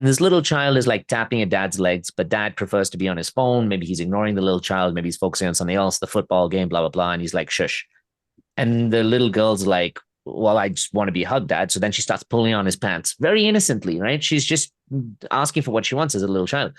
And this little child is like tapping at dad's legs, but dad prefers to be on his phone. Maybe he's ignoring the little child. Maybe he's focusing on something else, the football game, blah, blah, blah. And he's like, shush. And the little girl's like, well, I just want to be hugged, dad. So then she starts pulling on his pants very innocently, right? She's just asking for what she wants as a little child.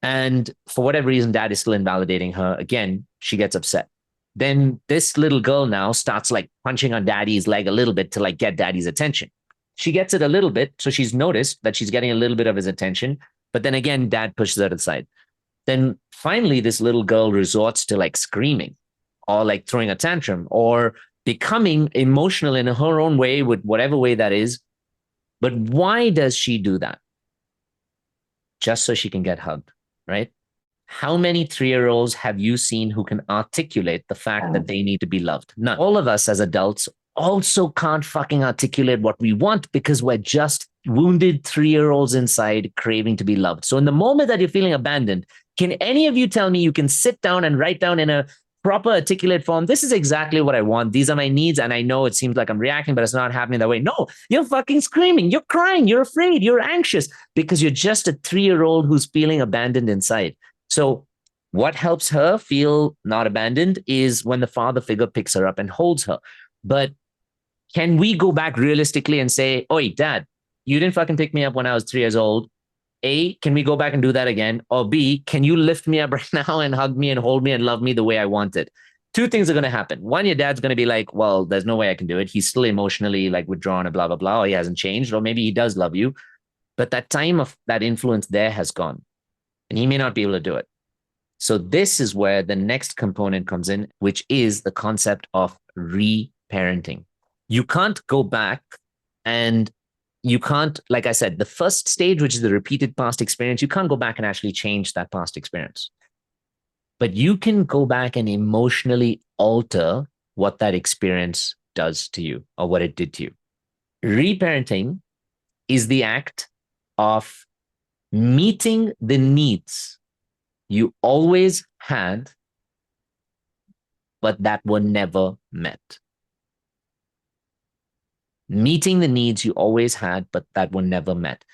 And for whatever reason, dad is still invalidating her. Again, she gets upset. Then this little girl now starts like punching on daddy's leg a little bit to like get daddy's attention. She gets it a little bit. So she's noticed that she's getting a little bit of his attention. But then again, dad pushes her to the side. Then finally, this little girl resorts to like screaming or like throwing a tantrum or becoming emotional in her own way with whatever way that is. But why does she do that? Just so she can get hugged, right? How many 3-year-olds have you seen who can articulate the fact that they need to be loved? None. All of us as adults also can't fucking articulate what we want because we're just wounded 3-year-olds inside craving to be loved. So in the moment that you're feeling abandoned, can any of you tell me you can sit down and write down in a proper articulate form, this is exactly what I want. These are my needs. And I know it seems like I'm reacting, but it's not happening that way. No, you're fucking screaming. You're crying. You're afraid. You're anxious because you're just a 3-year-old who's feeling abandoned inside. So what helps her feel not abandoned is when the father figure picks her up and holds her. But can we go back realistically and say, oi, dad, you didn't fucking pick me up when I was 3 years old. A, can we go back and do that again? Or B, can you lift me up right now and hug me and hold me and love me the way I wanted? Two things are going to happen. One, your dad's going to be like, well, there's no way I can do it. He's still emotionally like withdrawn and blah, blah, blah. Or he hasn't changed. Or maybe he does love you. But that time of that influence there has gone. And he may not be able to do it. So this is where the next component comes in, which is the concept of reparenting. You can't go back and you can't, like I said, the first stage, which is the repeated past experience, you can't go back and actually change that past experience. But you can go back and emotionally alter what that experience does to you or what it did to you. Reparenting is the act of meeting the needs you always had, but that were never met. Meeting the needs you always had, but that were never met.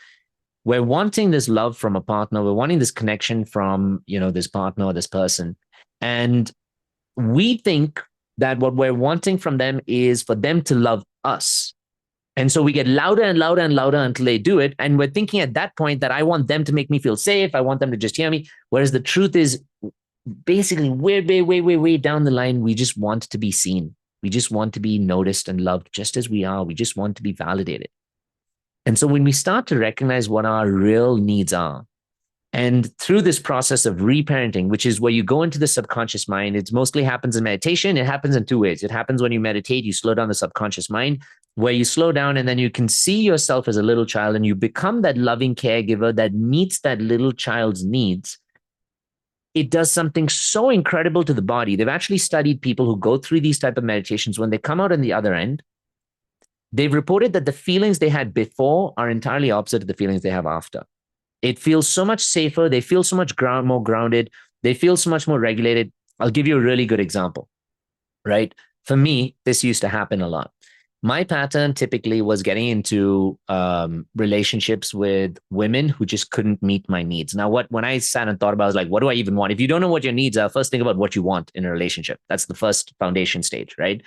We're wanting this love from a partner. We're wanting this connection from, this partner or this person. And we think that what we're wanting from them is for them to love us. And so we get louder and louder and louder until they do it. And we're thinking at that point that I want them to make me feel safe. I want them to just hear me. Whereas the truth is basically way down the line, we just want to be seen. We just want to be noticed and loved just as we are. We just want to be validated. And so when we start to recognize what our real needs are, and through this process of reparenting, which is where you go into the subconscious mind, it mostly happens in meditation. It happens in two ways. It happens when you meditate, you slow down the subconscious mind, where you slow down and then you can see yourself as a little child and you become that loving caregiver that meets that little child's needs. It does something so incredible to the body. They've actually studied people who go through these type of meditations. When they come out on the other end, they've reported that the feelings they had before are entirely opposite of the feelings they have after. It feels so much safer. They feel so much more grounded. They feel so much more regulated. I'll give you a really good example, right? For me, this used to happen a lot. My pattern typically was getting into relationships with women who just couldn't meet my needs. Now, when I sat and thought about it, I was like, what do I even want? If you don't know what your needs are, first think about what you want in a relationship. That's the first foundation stage, right?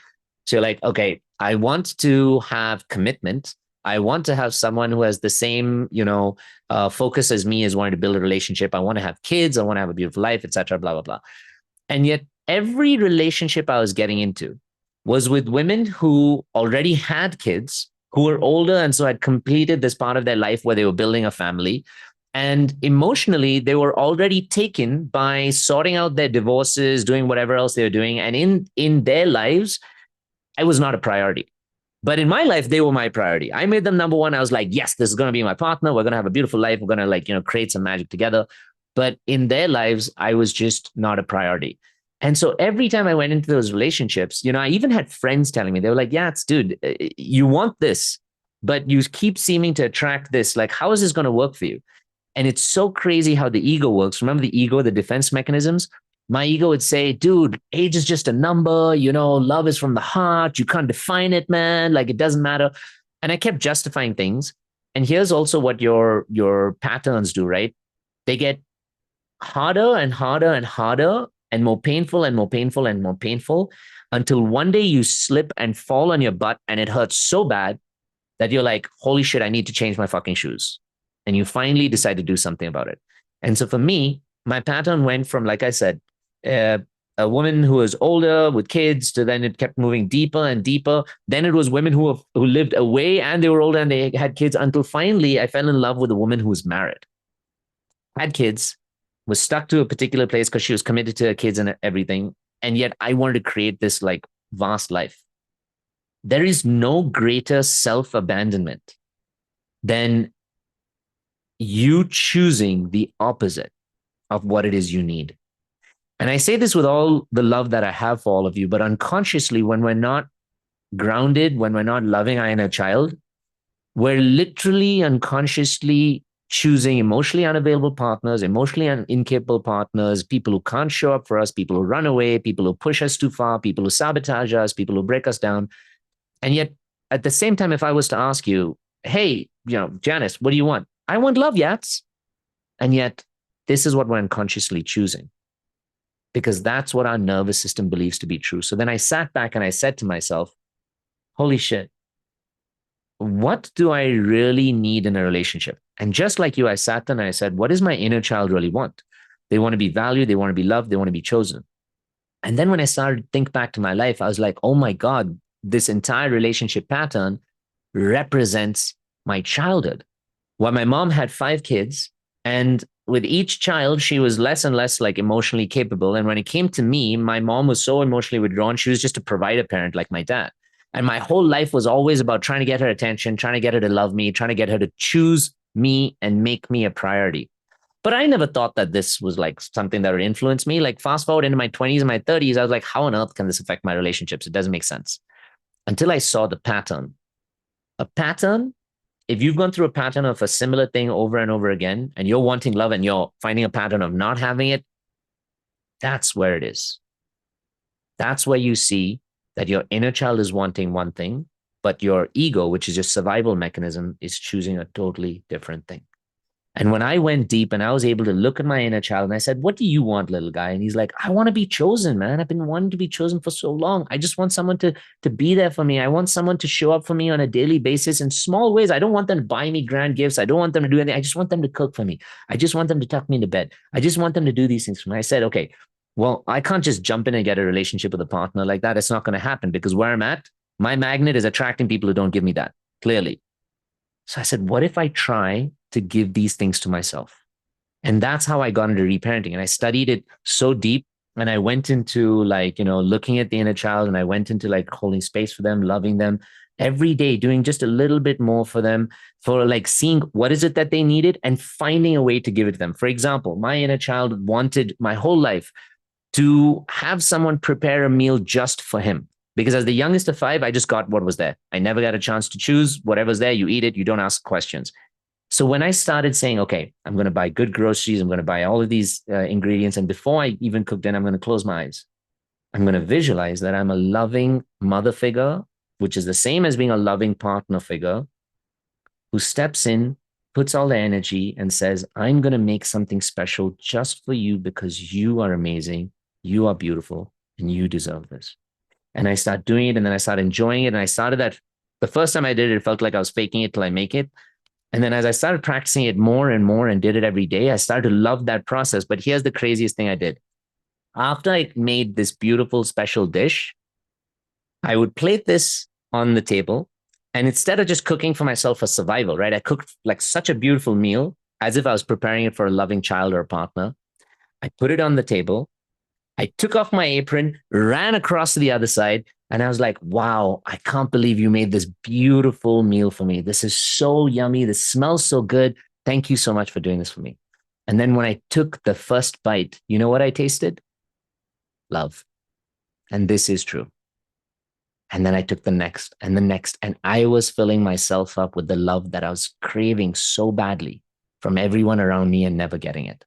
So you're like, okay, I want to have commitment. I want to have someone who has the same, focus as me as wanting to build a relationship. I want to have kids. I want to have a beautiful life, etc. Blah, blah, blah. And yet every relationship I was getting into was with women who already had kids, who were older and so had completed this part of their life where they were building a family. And emotionally, they were already taken by sorting out their divorces, doing whatever else they were doing. And in their lives, I was not a priority. But in my life, they were my priority. I made them number one. I was like, yes, this is going to be my partner. We're going to have a beautiful life. We're going to create some magic together. But in their lives, I was just not a priority. And so every time I went into those relationships, I even had friends telling me, they were like, yeah, dude, you want this, but you keep seeming to attract this. Like, how is this going to work for you? And it's so crazy how the ego works. Remember the ego, the defense mechanisms? My ego would say, dude, age is just a number, love is from the heart. You can't define it, man. Like, it doesn't matter. And I kept justifying things. and here's also what your patterns do, right? They get harder and harder and harder and more painful and more painful and more painful until one day you slip and fall on your butt and it hurts so bad that you're like, holy shit, I need to change my fucking shoes. And you finally decide to do something about it. And so for me, my pattern went from, like I said, uh, a woman who was older with kids to then it kept moving deeper and deeper. Then it was women who lived away and they were older and they had kids until finally I fell in love with a woman who was married, had kids, was stuck to a particular place because she was committed to her kids and everything. And yet I wanted to create this like vast life. There is no greater self abandonment than you choosing the opposite of what it is you need. And I say this with all the love that I have for all of you, but unconsciously, when we're not grounded, when we're not loving our inner child, we're literally unconsciously choosing emotionally unavailable partners, emotionally incapable partners, people who can't show up for us, people who run away, people who push us too far, people who sabotage us, people who break us down. And yet, at the same time, if I was to ask you, hey, Janice, what do you want? I want love, Yats. And yet, this is what we're unconsciously choosing because that's what our nervous system believes to be true. So then I sat back and I said to myself, holy shit, what do I really need in a relationship? And just like you, I sat there and I said, what does my inner child really want? They want to be valued. They want to be loved. They want to be chosen. And then when I started to think back to my life, I was like, oh my God, this entire relationship pattern represents my childhood. Well, my mom had 5 kids, and with each child, she was less and less like emotionally capable. And when it came to me, my mom was so emotionally withdrawn. She was just a provider parent like my dad. And my whole life was always about trying to get her attention, trying to get her to love me, trying to get her to choose me and make me a priority. But I never thought that this was like something that would influence me. Like fast forward into my 20s and my 30s, I was like, how on earth can this affect my relationships? It doesn't make sense. Until I saw the pattern. A pattern, if you've gone through a pattern of a similar thing over and over again, and you're wanting love and you're finding a pattern of not having it, that's where it is. That's where you see that your inner child is wanting one thing, but your ego, which is your survival mechanism, is choosing a totally different thing. And when I went deep and I was able to look at my inner child and I said, what do you want, little guy? And he's like, I want to be chosen, man. I've been wanting to be chosen for so long. I just want someone to be there for me. I want someone to show up for me on a daily basis in small ways. I don't want them to buy me grand gifts. I don't want them to do anything. I just want them to cook for me. I just want them to tuck me into bed. I just want them to do these things for me. I said, okay, well, I can't just jump in and get a relationship with a partner like that. It's not going to happen because where I'm at, my magnet is attracting people who don't give me that, clearly. So I said, what if I try to give these things to myself? And that's how I got into reparenting. And I studied it so deep. And I went into like, looking at the inner child, and I went into like holding space for them, loving them every day, doing just a little bit more for them, for like seeing what is it that they needed and finding a way to give it to them. For example, my inner child wanted my whole life to have someone prepare a meal just for him. Because as the youngest of 5, I just got what was there. I never got a chance to choose. Whatever's there, you eat it. You don't ask questions. So when I started saying, okay, I'm going to buy good groceries, I'm going to buy all of these ingredients. And before I even cook dinner, I'm going to close my eyes. I'm going to visualize that I'm a loving mother figure, which is the same as being a loving partner figure, who steps in, puts all the energy and says, I'm going to make something special just for you because you are amazing, you are beautiful, and you deserve this. And I start doing it, and then I start enjoying it. And I started that the first time I did it, it felt like I was faking it till I make it. And then as I started practicing it more and more and did it every day, I started to love that process. But here's the craziest thing I did. After I made this beautiful special dish, I would plate this on the table. And instead of just cooking for myself for survival, right? I cooked like such a beautiful meal as if I was preparing it for a loving child or a partner. I put it on the table. I took off my apron, ran across to the other side, and I was like, wow, I can't believe you made this beautiful meal for me. This is so yummy. This smells so good. Thank you so much for doing this for me. And then when I took the first bite, you know what I tasted? Love. And this is true. And then I took the next and the next, and I was filling myself up with the love that I was craving so badly from everyone around me and never getting it.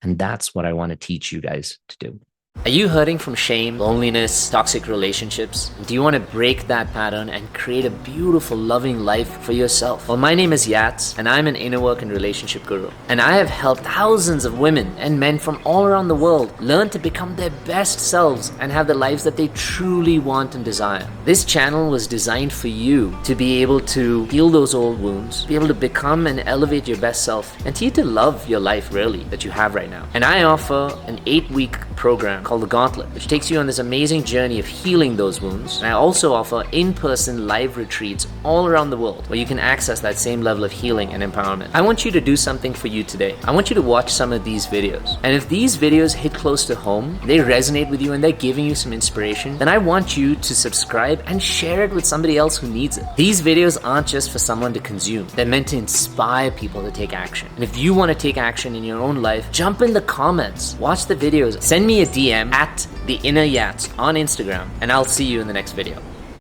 And that's what I want to teach you guys to do. Are you hurting from shame, loneliness, toxic relationships? Do you want to break that pattern and create a beautiful, loving life for yourself? Well, my name is Yats, and I'm an inner work and relationship guru. And I have helped thousands of women and men from all around the world learn to become their best selves and have the lives that they truly want and desire. This channel was designed for you to be able to heal those old wounds, be able to become and elevate your best self, and to you to love your life really that you have right now. And I offer an 8-week program called The Gauntlet, which takes you on this amazing journey of healing those wounds. And I also offer in-person live retreats all around the world where you can access that same level of healing and empowerment. I want you to do something for you today. I want you to watch some of these videos. And if these videos hit close to home, they resonate with you and they're giving you some inspiration, then I want you to subscribe and share it with somebody else who needs it. These videos aren't just for someone to consume. They're meant to inspire people to take action. And if you want to take action in your own life, jump in the comments, watch the videos, send me a DM at The Inner Yats on Instagram, and I'll see you in the next video.